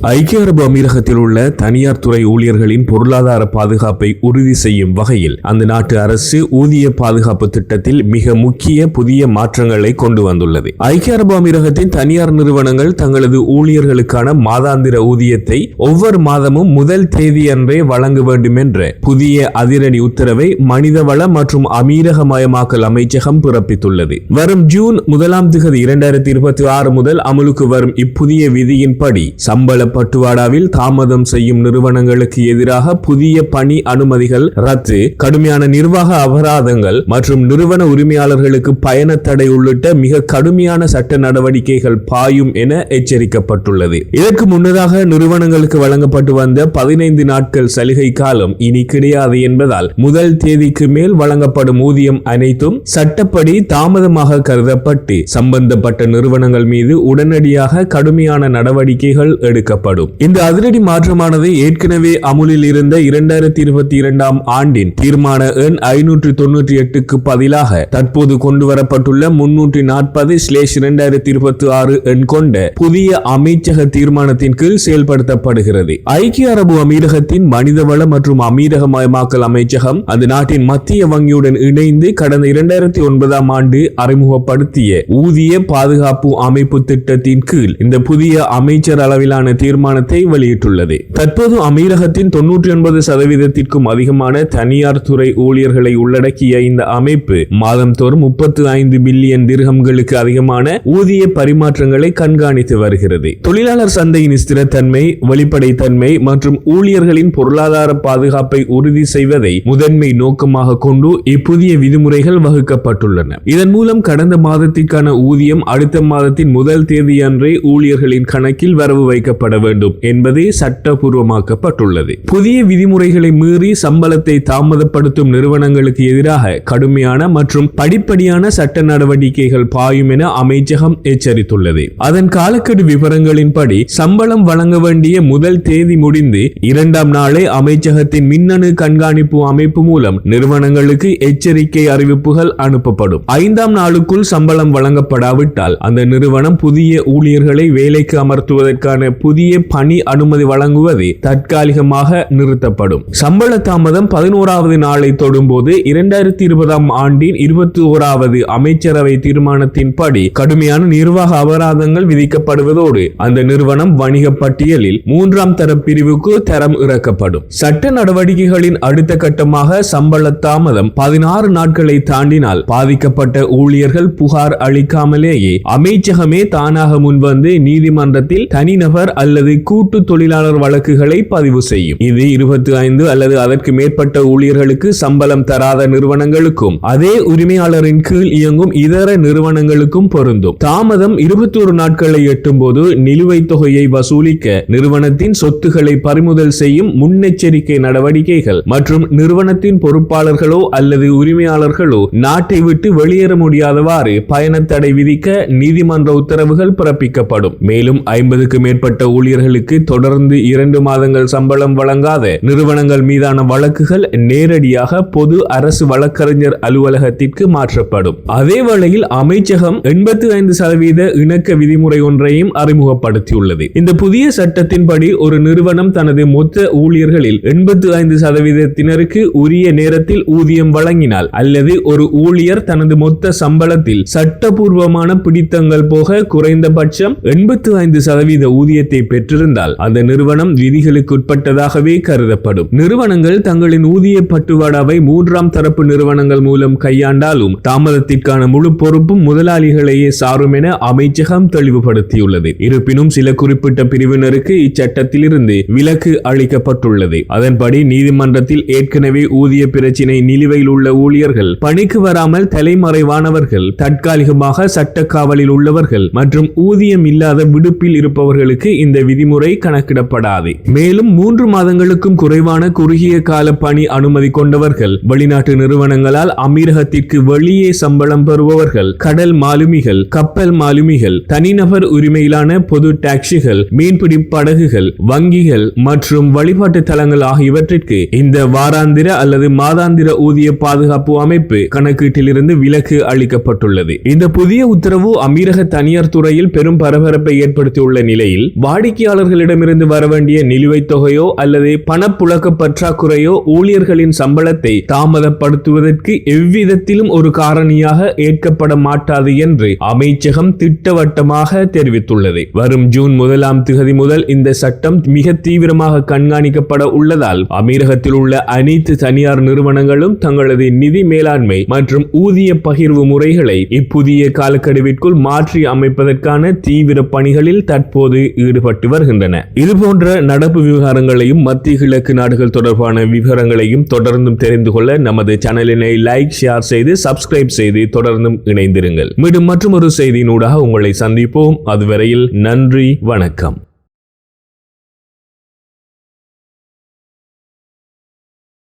ஐக்கிய அரபு அமீரகத்தில் உள்ள தனியார் துறை ஊழியர்களின் பொருளாதார பாதுகாப்பை உறுதி செய்யும் வகையில் அந்த நாட்டு அரசு ஊதிய பாதுகாப்பு திட்டத்தில் மிக முக்கிய புதிய மாற்றங்களை கொண்டு வந்துள்ளது. ஐக்கிய அரபு அமீரகத்தின் தனியார் நிறுவனங்கள் தங்களது ஊழியர்களுக்கான மாதாந்திர ஊதியத்தை ஒவ்வொரு மாதமும் முதல் தேதியன்றே வழங்க வேண்டும் என்ற புதிய அதிரடி உத்தரவை மனிதவள மற்றும் அமீரகமயமாக்கல் அமைச்சகம் பிறப்பித்துள்ளது. வரும் ஜூன் 1 முதல் அமலுக்கு வரும் இப்புதிய விதியின்படி சம்பள பட்டுவாடாவில் தாமதம் செய்யும் நிறுவனங்களுக்கு எதிராக புதிய பணி அனுமதிகள் ரத்து, கடுமையான நிர்வாக அபராதங்கள் மற்றும் நிறுவன உரிமையாளர்களுக்கு பயண தடை உள்ளிட்ட மிக கடுமையான சட்ட நடவடிக்கைகள் பாயும் என எச்சரிக்கப்பட்டுள்ளது. இதற்கு முன்னதாக நிறுவனங்களுக்கு வழங்கப்பட்டு வந்த 15 நாட்கள் சலுகை காலம் இனி கிடையாது என்பதால் முதல் தேதிக்கு மேல் வழங்கப்படும் ஊதியம் அனைத்தும் சட்டப்படி தாமதமாக கருதப்பட்டு சம்பந்தப்பட்ட நிறுவனங்கள் மீது உடனடியாக கடுமையான நடவடிக்கைகள் எடுக்கப்படும். இந்த அதிரடி மாற்றமானது ஏற்கனவே அமுலில் இருந்த 2022 ஆண்டின் தீர்மான எண் 598க்கு பதிலாக தற்போது கொண்டு வரப்பட்டுள்ள 340/2026 எண் கொண்ட புதிய அமைச்சக தீர்மானத்தின் கீழ் செயல்படுத்தப்படுகிறது. ஐக்கிய அரபு அமீரகத்தின் மனிதவள மற்றும் அமீரகமயமாக்கல் அமைச்சகம் அந்த நாட்டின் மத்திய வங்கியுடன் இணைந்து கடந்த 2009 ஆண்டு அறிமுகப்படுத்திய ஊதிய பாதுகாப்பு அமைப்பு திட்டத்தின் கீழ் இந்த புதிய அமைச்சர் அளவிலான தீர்மானத்தை வெளியிட்டுள்ளது. தற்போது அமீரகத்தின் 99% அதிகமான தனியார் துறை ஊழியர்களை உள்ளடக்கிய இந்த அமைப்பு மாதந்தோறும் 35 பில்லியன் திர்ஹம்களுக்கு அதிகமான ஊதிய பரிமாற்றங்களை கண்காணித்து வருகிறது. தொழிலாளர் சந்தையின் ஸ்திரத்தன்மை, வெளிப்படைத்தன்மை மற்றும் ஊழியர்களின் பொருளாதார பாதுகாப்பை உறுதி செய்வதை முதன்மை நோக்கமாக கொண்டு இப்புதிய விதிமுறைகள் வகுக்கப்பட்டுள்ளன. இதன் மூலம் கடந்த மாதத்திற்கான ஊதியம் அடுத்த மாதத்தின் முதல் தேதியன்றே ஊழியர்களின் கணக்கில் வரவு வைக்கப்பட வேண்டும் என்பதே சட்டபூர்வமாக்கப்பட்டுள்ளது. புதிய விதிமுறைகளை மீறி சம்பளத்தை தாமதப்படுத்தும் நிறுவனங்களுக்கு எதிராக கடுமையான மற்றும் படிப்படியான சட்ட நடவடிக்கைகள் பாயும் என அமைச்சகம் எச்சரித்துள்ளது. அதன் காலக்கெடு விவரங்களின்படி சம்பளம் வழங்க வேண்டிய முதல் தேதி முடிந்து 2ஆம் நாளே அமைச்சகத்தின் மின்னணு கண்காணிப்பு அமைப்பு மூலம் நிறுவனங்களுக்கு எச்சரிக்கை அறிவிப்புகள் அனுப்பப்படும். 5ஆம் நாளுக்குள் சம்பளம் வழங்கப்படாவிட்டால் அந்த நிறுவனம் புதிய ஊழியர்களை வேலைக்கு அமர்த்துவதற்கான புதிய பணி அனுமதி வழங்குவது தற்காலிகமாக நிறுத்தப்படும். சம்பள தாமதம் 11வது நாளை தொடும்போது 2020 ஆண்டின் 21வது அமைச்சரவை தீர்மானத்தின்படி கடுமையான நிர்வாக அபராதங்கள் விதிக்கப்படுவதோடு அந்த நிறுவனம் வணிக பட்டியலில் 3ஆம் தர பிரிவுக்கு தரம் இறக்கப்படும். சட்ட நடவடிக்கைகளின் அடுத்த கட்டமாக சம்பள தாமதம் 16 நாட்களை தாண்டினால் பாதிக்கப்பட்ட ஊழியர்கள் புகார் அளிக்காமலேயே அமைச்சகமே தானாக முன்வந்து நீதிமன்றத்தில் தனிநபர் அல்லது கூட்டு தொழிலாளர் வழக்குகளை பதிவு செய்யும். இது 25 அல்லது அதற்கு மேற்பட்ட ஊழியர்களுக்கு சம்பளம் தராத நிறுவனங்களுக்கும் அதே உரிமையாளரின் கீழ் இயங்கும் இதர நிறுவனங்களுக்கும் பொருந்தும். தாமதம் 21 நாட்களை எட்டும் போது நிலுவைத் தொகையை வசூலிக்க நிறுவனத்தின் சொத்துக்களை பறிமுதல் செய்யும் முன்னெச்சரிக்கை நடவடிக்கைகள் மற்றும் நிறுவனத்தின் பொறுப்பாளர்களோ அல்லது உரிமையாளர்களோ நாட்டை விட்டு வெளியேற முடியாதவாறு பயண தடை விதிக்க நீதிமன்ற உத்தரவுகள் பிறப்பிக்கப்படும். மேலும் 50க்கு மேற்பட்ட ஊழியர்களுக்கு தொடர்ந்து 2 மாதங்கள் சம்பளம் வழங்காத நிறுவனங்கள் மீதான வழக்குகள் நேரடியாக பொது அரசு வழக்கறிஞர் அலுவலகத்திற்கு மாற்றப்படும். அதே வேளையில் அமைச்சகம் 85% இணக்க விதிமுறை ஒன்றையும் அறிமுகப்படுத்தியுள்ளது. இந்த புதிய சட்டத்தின்படி ஒரு நிறுவனம் தனது மொத்த ஊழியர்களில் 85%க்கு உரிய நேரத்தில் ஊதியம் வழங்கினால் அல்லது ஒரு ஊழியர் தனது மொத்த சம்பளத்தில் சட்டபூர்வமான பிடித்தங்கள் போக குறைந்தபட்சம் 85% ஊதியத்தை பெற்றிருந்தால் அந்த நிறுவனம் விதிகளுக்கு உட்பட்டதாகவே கருதப்படும். நிறுவனங்கள் தங்களின் ஊதிய பட்டுவாடாவை 3ஆம் தரப்பு நிறுவனங்கள் மூலம் கையாண்டாலும் தாமதத்திற்கான முழு பொறுப்பும் முதலாளிகளையே சாரும் என அமைச்சகம் தெளிவுபடுத்தியுள்ளது. இருப்பினும் சில குறிப்பிட்ட பிரிவினருக்கு இச்சட்டத்திலிருந்து விலக்கு அளிக்கப்பட்டுள்ளது. அதன்படி நீதிமன்றத்தில் ஏற்கனவே ஊதிய பிரச்சினை நிலுவையில் உள்ள ஊழியர்கள், பணிக்கு வராமல் தலைமறைவானவர்கள், தற்காலிகமாக சட்ட காவலில் உள்ளவர்கள் மற்றும் ஊதியம் இல்லாத விடுப்பில் இருப்பவர்களுக்கு இந்த விதிமுறை கணக்கிடப்படாது. மேலும் 3 மாதங்களுக்கும் குறைவான குறுகிய கால பணி அனுமதி கொண்டவர்கள், வெளிநாட்டு நிறுவனங்களால் அமீரகத்திற்கு வெளியே சம்பளம் பெறுபவர்கள், கடல் மாலுமிகள், கப்பல் மாலுமிகள், தனிநபர் உரிமையிலான பொது டாக்ஸிகள், மீன்பிடி படகுகள், வங்கிகள் மற்றும் வழிபாட்டு தலங்கள் ஆகியவற்றிற்கு இந்த வாராந்திர அல்லது மாதாந்திர ஊதிய பாதுகாப்பு அமைப்பு கணக்கீட்டில் இருந்து விலக்கு அளிக்கப்பட்டுள்ளது. இந்த புதிய உத்தரவு அமீரக தனியார் துறையில் பெரும் பரபரப்பை ஏற்படுத்தியுள்ள நிலையில் வாடிக்கையாளர்களிடமிருந்து வரவேண்டிய நிலுவைத் தொகையோ அல்லது பணப்புழக்க பற்றாக்குறையோ ஊழியர்களின் சம்பளத்தை தாமதப்படுத்துவதற்கு எவ்விதத்திலும் ஒரு காரணியாக ஏற்கப்பட மாட்டாது என்று அமைச்சகம் திட்டவட்டமாக தெரிவித்துள்ளது. வரும் ஜூன் 1ஆம் தேதி முதல் இந்த சட்டம் மிக தீவிரமாக கண்காணிக்கப்பட உள்ளதால் அமீரகத்தில் உள்ள அனைத்து தனியார் நிறுவனங்களும் தங்களது நிதி மேலாண்மை மற்றும் ஊதிய பகிர்வு முறைகளை இப்புதிய காலக்கெடுவிற்குள் மாற்றி அமைப்பதற்கான தீவிர பணிகளில் தற்போது ஈடுபட்டு வருகின்றன. இதுபோன்ற நடப்பு விவகாரங்களையும் மத்திய கிழக்கு நாடுகள் தொடர்பான விவரங்களையும் தொடர்ந்தும் தெரிந்து கொள்ள நமது சேனலினை லைக், ஷேர் செய்து சப்ஸ்கிரைப் செய்து தொடர்ந்தும் இணைந்திருங்கள். மீண்டும் மற்றும் ஒரு செய்தியினூடாக உங்களை சந்திப்போம். அதுவரையில் நன்றி, வணக்கம்.